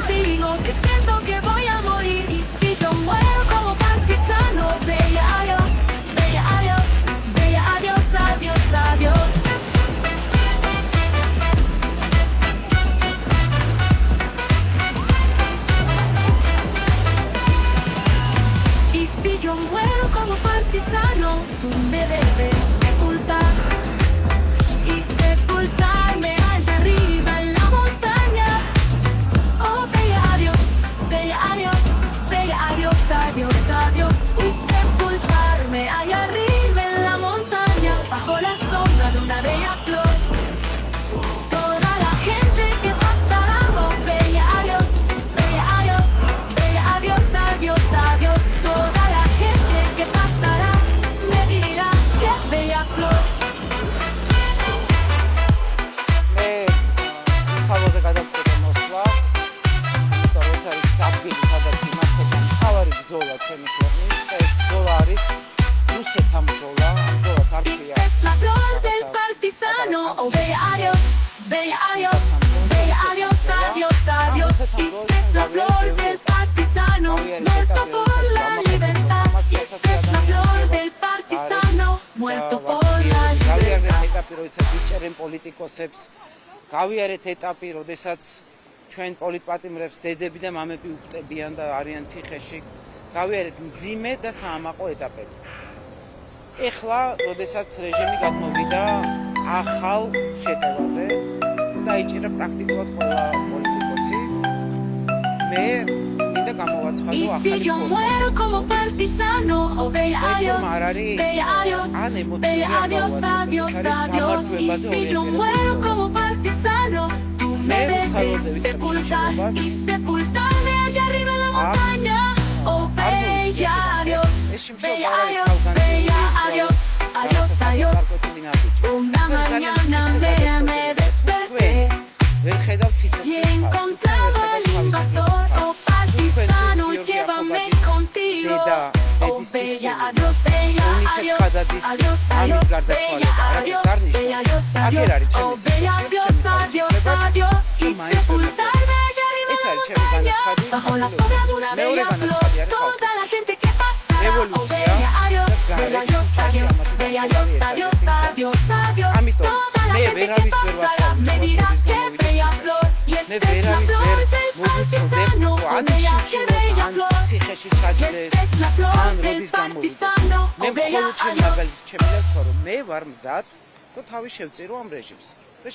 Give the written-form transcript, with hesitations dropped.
contigo, que siento que voy a morir. Y si yo muero como partisano, bella adiós, bella adiós, bella adiós, adiós, adiós. Y si yo muero como partisano, tú me debes sepultar y sepultarme allá arriba en la montaña. Oh, bella adiós, bella adiós, bella adiós, adiós, adiós. Y sepultarme allá arriba en la montaña, bajo la sombra de una bella flor. Toda la gente que pasará, oh, bella adiós, bella adiós, bella adiós, adiós, adiós. Toda la gente que pasará me dirá qué bella flor. თავზე გადაწყვეტა მოსვლა. იმიტომ რომ ეს არის საფრთხე, სადაც იმართება მთავარი ბრძოლა ჩვენი ქვეყნის და ეს ბრძოლა არის რუსეთთან ბრძოლა. ამ ბრძოლას არ Esta es la flor del partisano, oh bella adiós, bella adiós, bella adiós, adiós, adiós. Esta es la flor del partisano, muerto por la libertad. Esta es la flor del partisano, muerto por la libertad. ეტაპი, როდესაც იჭერენ პოლიტიკოსებს, გავიარეთ ეტაპი, როდესაც ჩვენ პოლიტპატიმრებს დედები და მამები უხტებიან და არიან ციხეში. გავიარეთ მძიმე და საამაყო ეტაპები. ეხლა, როდესაც რეჟიმი გადმოვიდა ახალ შეტევაზე და დაიჭირა პრაქტიკულად ყველა პოლიტიკოსი, მე მინდა გამოვაცხადო Y ახალი si yo muero como partisano, oh bella adiós, bella adiós, bella adiós, adiós, adiós. Y si yo muero como partisano, tú me debes sepultar y sepultarme allá arriba en la montaña. Oh bella adiós, bella adiós, bella adiós, adiós, adiós. Una mañana me desperté y he encontrado al invasor. Oh partisano, llévame contigo. Oh bella adiós, bella adiós, adiós, adiós, bella adiós, bella adiós, adiós. Oh bella adiós, adiós, adiós. Y sepultarme allá arriba en la montaña, bajo la sombra de una bella flor. Toda la gente que pasará, oh bella adiós, bella adiós, adiós, bella adiós, adiós, adiós, adiós. Toda la gente que pasará me dirá que bella flor. Y esta es la flor del partisano, oh bella, qué bella flor. Y esta es la flor del partisano, oh bella adiós. მე ვარ მზად, რომ თავი შევწირო ამ რეჟიმს და